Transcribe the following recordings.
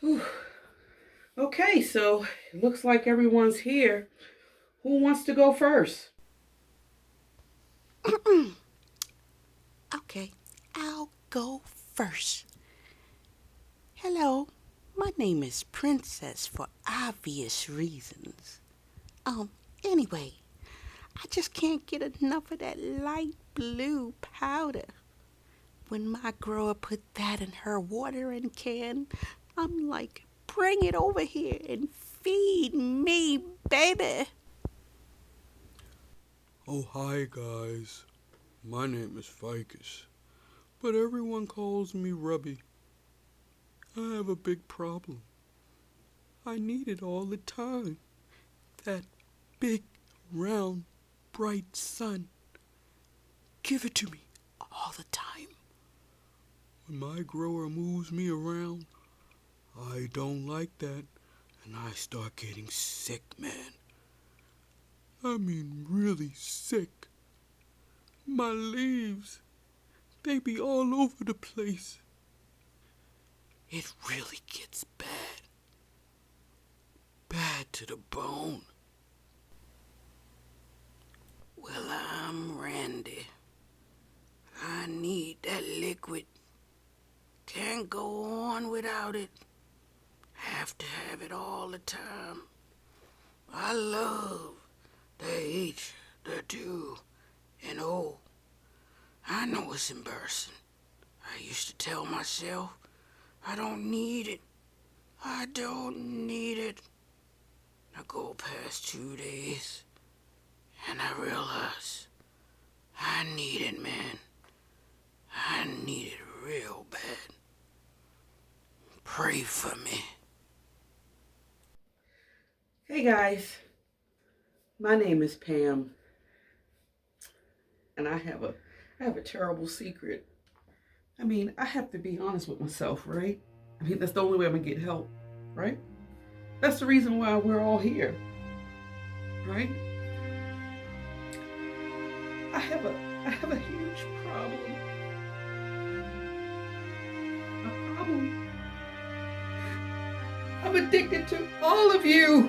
Whew. Okay, so it looks like everyone's here. Who wants to go first? Okay, I'll go first. Hello, my name is Princess for obvious reasons. Um, anyway, I just can't get enough of that light blue powder. When my grower put that in her watering can, I'm like, bring it over here and feed me, baby. Oh, hi guys. My name is Ficus, but everyone calls me Rubby. I have a big problem. I need it all the time. That big, round, bright sun. Give it to me all the time. When my grower moves me around, I don't like that, and I start getting sick, man. I mean, really sick. My leaves, they be all over the place. It really gets bad. Bad to the bone. Well, I'm Randy. I need that liquid. Can't go on without it. Have to have it all the time. I love the H, the 2, and O. I know it's embarrassing. I used to tell myself, I don't need it. I don't need it. I go past 2 days, and I realize I need it, man. I need it real bad. Pray for me. Hey guys, my name is Pam, and I have a terrible secret. I mean, I have to be honest with myself, right? I mean, that's the only way I'm gonna get help, right? That's the reason why we're all here, right? I have a huge problem. A problem. I'm addicted to all of you.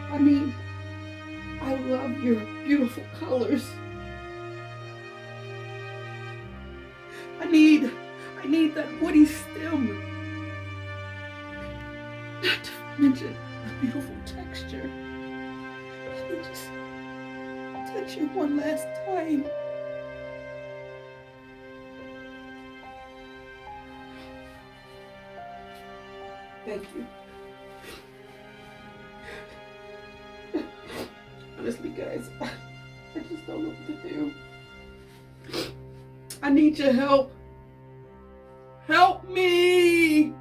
I mean, I love your beautiful colors. I need I need that woody stem. Not to mention the beautiful texture. Let me just touch you one last time. Thank you. Honestly, guys, I just don't know what to do. I need your help. Help me!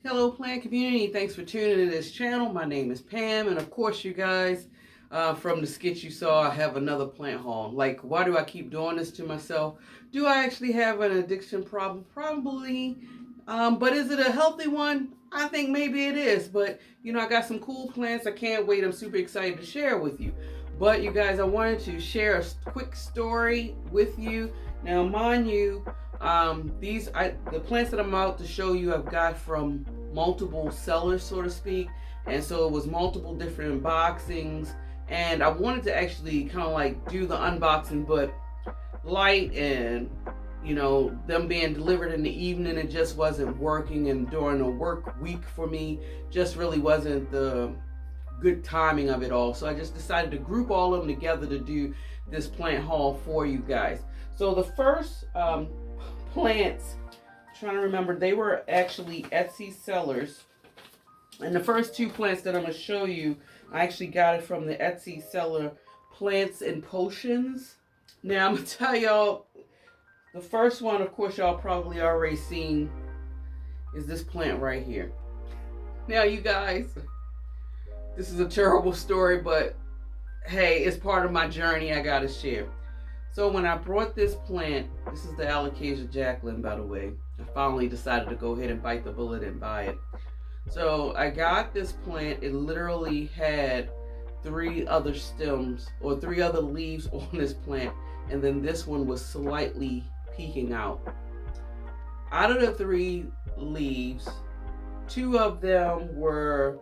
Hello, plant community. Thanks for tuning in to this channel. My name is Pam, and of course, you guys, from the skit you saw, I have another plant haul. Like, why do I keep doing this to myself? Do I actually have an addiction problem? Probably. But is it a healthy one? I think maybe it is. But, I got some cool plants. I can't wait. I'm super excited to share with you. But, you guys, I wanted to share a quick story with you. Now, mind you, the plants that I'm about to show you I've got from multiple sellers, so to speak, and so it was multiple different unboxings, and I wanted to actually kind of like do the unboxing, but light and them being delivered in the evening, it just wasn't working, and during a work week for me just really wasn't the good timing of it all. So I just decided to group all of them together to do this plant haul for you guys. So the first plants, I'm trying to remember, they were actually Etsy sellers. And the first two plants that I'm going to show you, I actually got it from the Etsy seller Plants and Potions. Now I'm going to tell y'all, The first one, of course, y'all probably already seen, is this plant right here. Now, you guys, this is a terrible story, but hey, it's part of my journey I gotta share. So when I brought this plant, this is the Alocasia Jacqueline, by the way. I finally decided to go ahead and bite the bullet and buy it. So I got this plant. It literally had 3 other stems or 3 other leaves on this plant, and then this one was slightly peeking out. Out of the 3 leaves, 2 of them were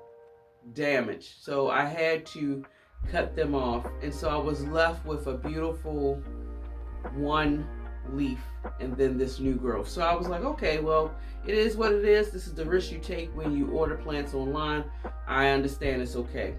damaged, so I had to cut them off, and so I was left with a beautiful 1 leaf and then this new growth. So I was like, okay, well, it is what it is. This is the risk you take when you order plants online. I understand, it's okay.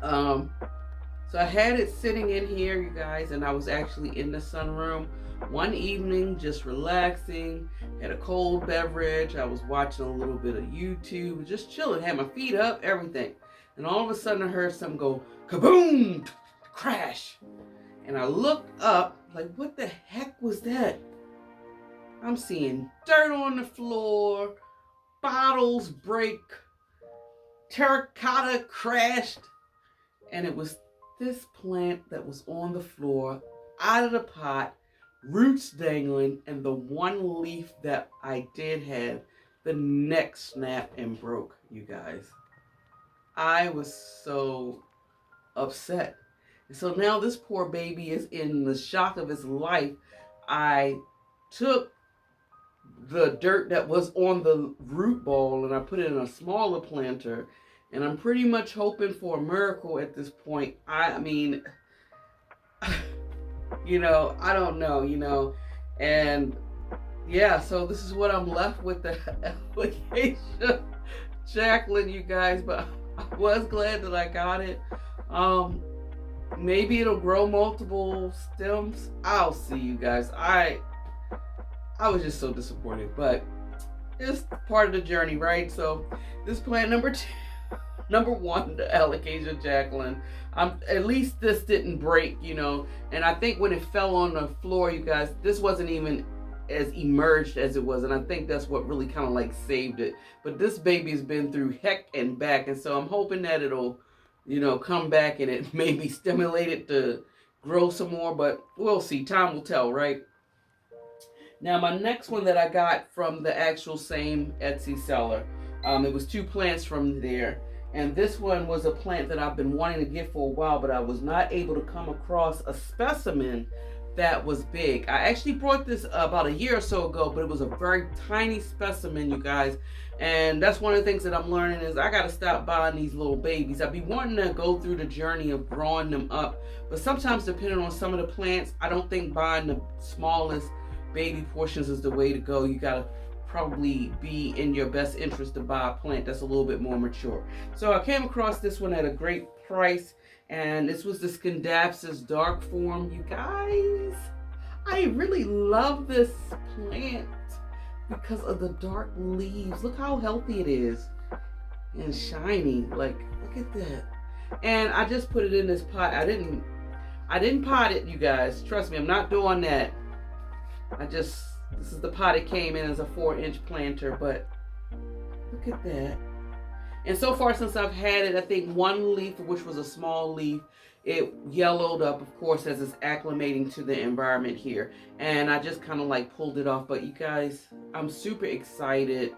So I had it sitting in here, you guys, and I was actually in the sunroom one evening, just relaxing, had a cold beverage. I was watching a little bit of YouTube, just chilling, had my feet up, everything. And all of a sudden I heard something go kaboom, crash. And I looked up, like, what the heck was that? I'm seeing dirt on the floor, bottles break, terracotta crashed. And it was this plant that was on the floor, out of the pot, roots dangling, and the 1 leaf that I did have, the neck snapped and broke, you guys. I was so upset. And so now this poor baby is in the shock of his life. I took the dirt that was on the root ball and I put it in a smaller planter. And I'm pretty much hoping for a miracle at this point. I mean, you know, I don't know, you know. And yeah, so this is what I'm left with, the Alocasia Jacqueline, you guys. But I was glad that I got it. Maybe it'll grow multiple stems. I'll see, you guys. I was just so disappointed, but it's part of the journey, right? So this plant number 1, the Alocasia Jacqueline. At least this didn't break, you know. And I think when it fell on the floor, you guys, this wasn't even as emerged as it was. And I think that's what really kind of like saved it. But this baby's been through heck and back. And so I'm hoping that it'll, you know, come back and it maybe stimulate it to grow some more. But we'll see. Time will tell, right? Now, my next one that I got from the actual same Etsy seller, it was 2 plants from there. And this one was a plant that I've been wanting to get for a while, but I was not able to come across a specimen that was big. I actually brought this about a year or so ago, but it was a very tiny specimen, you guys. And that's one of the things that I'm learning is I got to stop buying these little babies. I'd be wanting to go through the journey of growing them up, but sometimes depending on some of the plants, I don't think buying the smallest baby portions is the way to go. You got to probably be in your best interest to buy a plant that's a little bit more mature. So I came across this one at a great price, and this was the Scabies dark form. You guys, I really love this plant because of the dark leaves. Look how healthy it is and shiny. Like, look at that. And I just put it in this pot. I didn't pot it, you guys. Trust me, I'm not doing that. This is the pot it came in as a 4-inch planter, but look at that. And so far since I've had it, I think 1 leaf, which was a small leaf, it yellowed up, of course, as it's acclimating to the environment here. And I just kind of like pulled it off. But you guys, I'm super excited.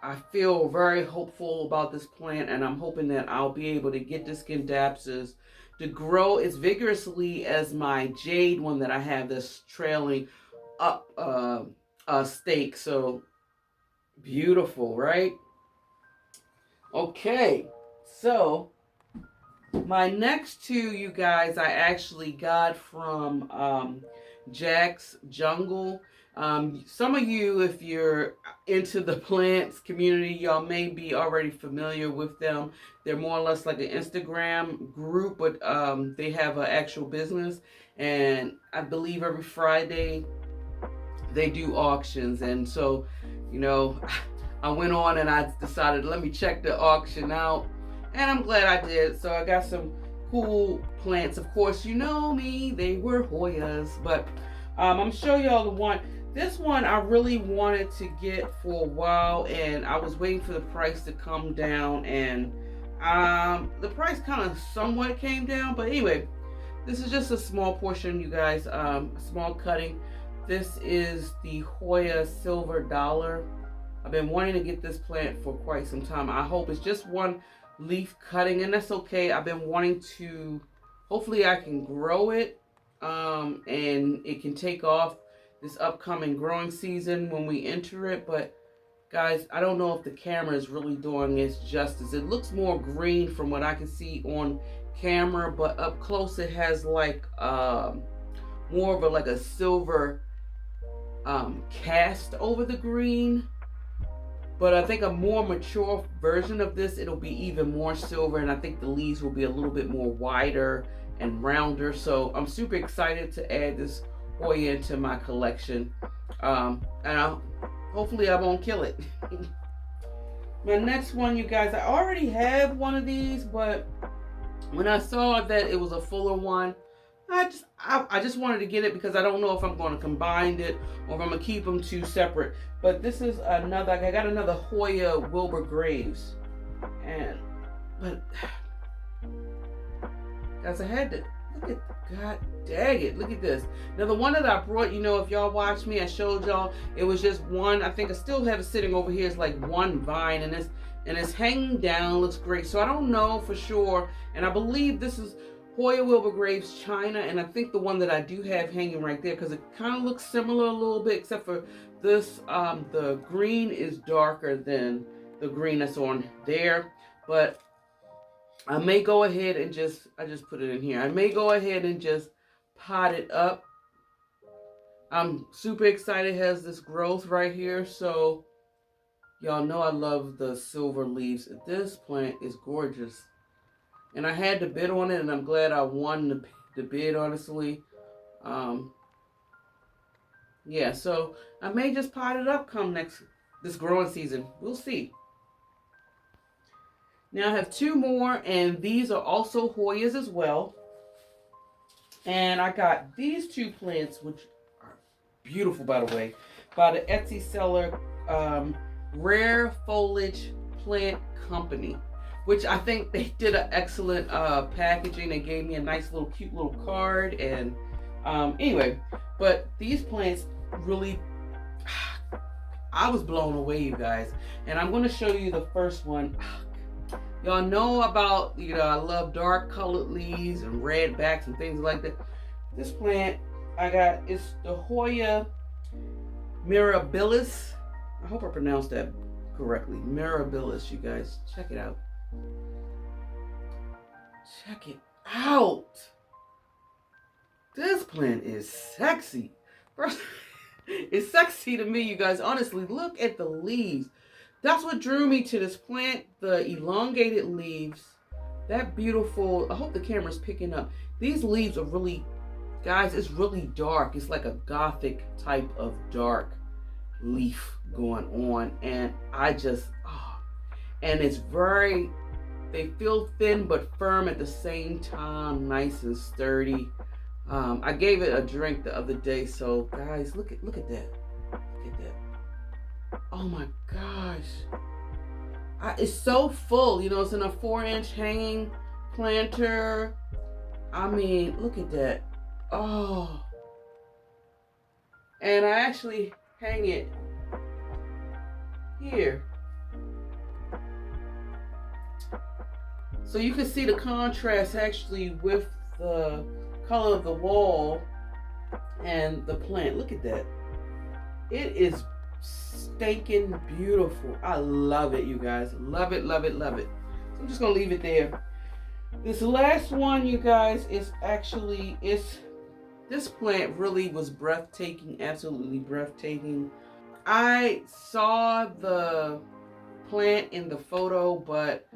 I feel very hopeful about this plant, and I'm hoping that I'll be able to get the Scabies to grow as vigorously as my jade one that I have that's trailing up a stake. So beautiful, right? Okay, so my next 2, you guys, I actually got from Jack's Jungle. Some of you, if you're into the plants community, y'all may be already familiar with them. They're more or less like an Instagram group, but they have an actual business. And I believe every Friday they do auctions. And so, you know, I went on and I decided, let me check the auction out. And I'm glad I did. So I got some cool plants. Of course, you know me, they were Hoyas. But I'm gonna show y'all the one. This one I really wanted to get for a while, and I was waiting for the price to come down, and the price kind of somewhat came down. But anyway, this is just a small portion, you guys. A small cutting. This is the Hoya Silver Dollar. I've been wanting to get this plant for quite some time. I hope it's just one leaf cutting, and that's okay. I've been wanting to, hopefully I can grow it, and it can take off this upcoming growing season when we enter it. But guys, I don't know if the camera is really doing its justice. It looks more green from what I can see on camera, but up close it has like more of a like a silver cast over the green. But I think a more mature version of this, it'll be even more silver, and I think the leaves will be a little bit more wider and rounder. So I'm super excited to add this Hoya into my collection. Hopefully I won't kill it. My next one, you guys, I already have one of these, but when I saw that it was a fuller one, I just wanted to get it because I don't know if I'm going to combine it or if I'm going to keep them two separate. But this is another, I got another Hoya Wilbur Graves. But guys, I had to, look at, God dang it, look at this. Now the one that I brought, you know, if y'all watched me, I showed y'all, it was just one. I think I still have it sitting over here. It's like one vine, and it's hanging down, looks great. So I don't know for sure, and I believe this is Hoya Wilbur Graves China, and I think the one that I do have hanging right there, because it kind of looks similar a little bit, except for this, the green is darker than the green that's on there. But I may go ahead and I just put it in here. I may go ahead and just pot it up. I'm super excited. It has this growth right here, so y'all know I love the silver leaves. This plant is gorgeous. And I had to bid on it, and I'm glad I won the bid, honestly. Yeah, so I may just pot it up come this growing season. We'll see. Now I have two more, and these are also Hoyas as well. And I got these two plants, which are beautiful, by the way, by the Etsy seller, Rare Foliage Plant Company, which I think they did an excellent packaging. They gave me a nice little cute little card, and anyway, but these plants really, I was blown away, you guys. And I'm going to show you the first one. Y'all know about, you know, I love dark colored leaves and red backs and things like that. This plant I got is the Hoya Mirabilis. I hope I pronounced that correctly. Mirabilis, you guys. Check it out. Check it out. This plant is sexy. First, it's sexy to me, you guys. Honestly, look at the leaves. That's what drew me to this plant. The elongated leaves. That beautiful. I hope the camera's picking up. These leaves are really, guys, it's really dark. It's like a gothic type of dark leaf going on. And I just, and it's very, they feel thin but firm at the same time, nice and sturdy. I gave it a drink the other day, so guys, look at that. Look at that. Oh my gosh. It's so full, you know, it's in a 4-inch hanging planter. I mean, look at that. Oh. And I actually hang it here. So you can see the contrast actually with the color of the wall and the plant. Look at that. It is stinking beautiful. I love it, you guys. Love it, love it, love it. So I'm just gonna leave it there. This last one, you guys, is actually, this plant really was breathtaking, absolutely breathtaking. I saw the plant in the photo, but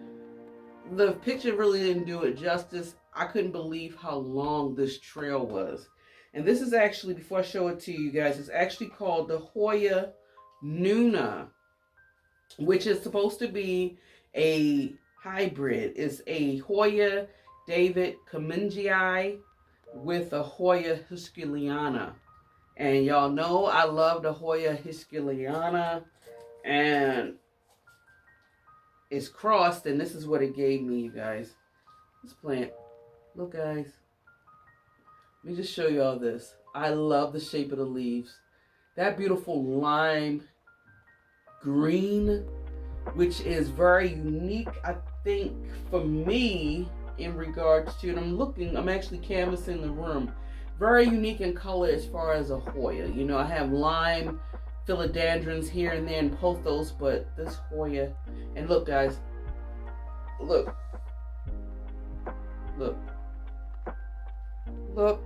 the picture really didn't do it justice. I couldn't believe how long this trail was. And this is actually, before I show it to you guys, it's actually called the Hoya Nuna, which is supposed to be a hybrid. It's a Hoya David Kamingii with a Hoya Husquiliana. And y'all know I love the Hoya Jacqueline, and it's crossed, and this is what it gave me, you guys. This plant, look guys, let me just show you all this. I love the shape of the leaves. That beautiful lime green, which is very unique, I think, for me in regards to, and I'm actually canvassing the room. Very unique in color as far as a Hoya. You know, I have lime, philodendrons here and there and pothos, but this Hoya, and look guys, look, look, look,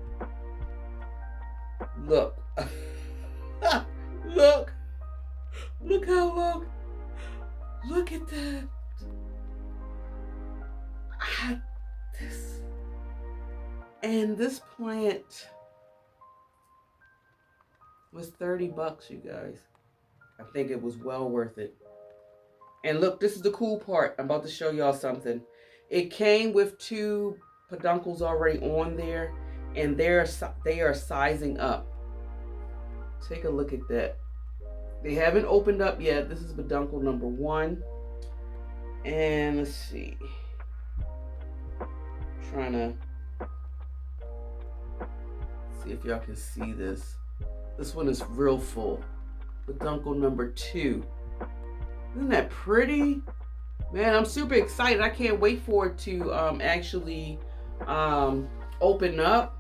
look, look, look how long, look at that. This, and this plant was $30, you guys. I think it was well worth it. And look, this is the cool part. I'm about to show y'all something. It came with 2 peduncles already on there, and they are sizing up. Take a look at that. They haven't opened up yet. This is peduncle number 1. And let's see. Trying to see if y'all can see this. This one is real full. Peduncle number 2. Isn't that pretty? Man, I'm super excited. I can't wait for it to actually open up.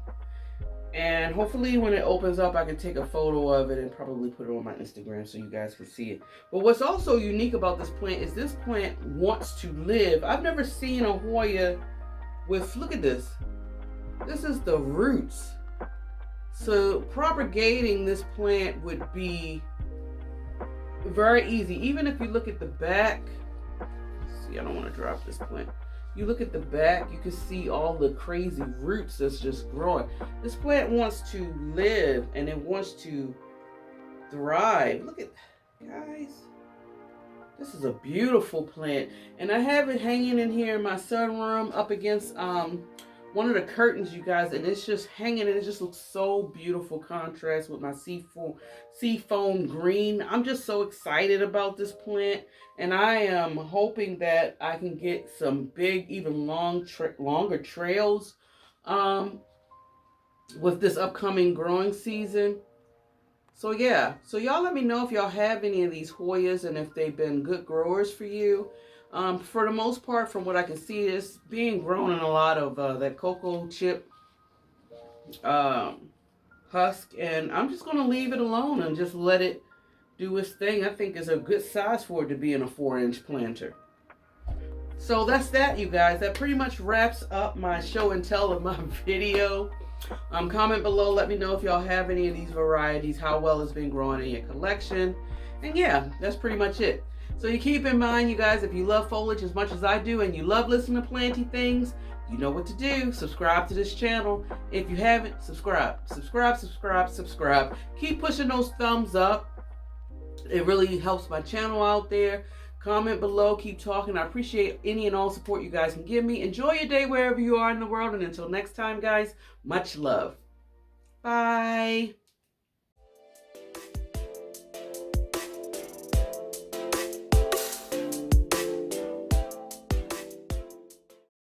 And hopefully when it opens up, I can take a photo of it and probably put it on my Instagram so you guys can see it. But what's also unique about this plant is this plant wants to live. I've never seen a Hoya with, look at this. This is the roots. So propagating this plant would be very easy. Even if you look at the back, see, I don't want to drop this plant. You look at the back, you can see all the crazy roots that's just growing. This plant wants to live and it wants to thrive. Look at, guys, this is a beautiful plant. And I have it hanging in here in my sunroom up against one of the curtains, you guys, and it's just hanging, and it just looks so beautiful, contrast with my seafoam green. I'm just so excited about this plant, and I am hoping that I can get some big, even longer trails with this upcoming growing season. So yeah, so y'all let me know if y'all have any of these Hoyas and if they've been good growers for you. For the most part, from what I can see, it's being grown in a lot of that cocoa chip husk, and I'm just going to leave it alone and just let it do its thing. I think it's a good size for it to be in a 4-inch planter. So that's that, you guys. That pretty much wraps up my show and tell of my video. Comment below, let me know if y'all have any of these varieties, how well it's been growing in your collection. And yeah, that's pretty much it. So you keep in mind, you guys, if you love foliage as much as I do and you love listening to planty things, you know what to do. Subscribe to this channel. If you haven't, subscribe. Subscribe. Keep pushing those thumbs up. It really helps my channel out there. Comment below. Keep talking. I appreciate any and all support you guys can give me. Enjoy your day wherever you are in the world. And until next time, guys, much love.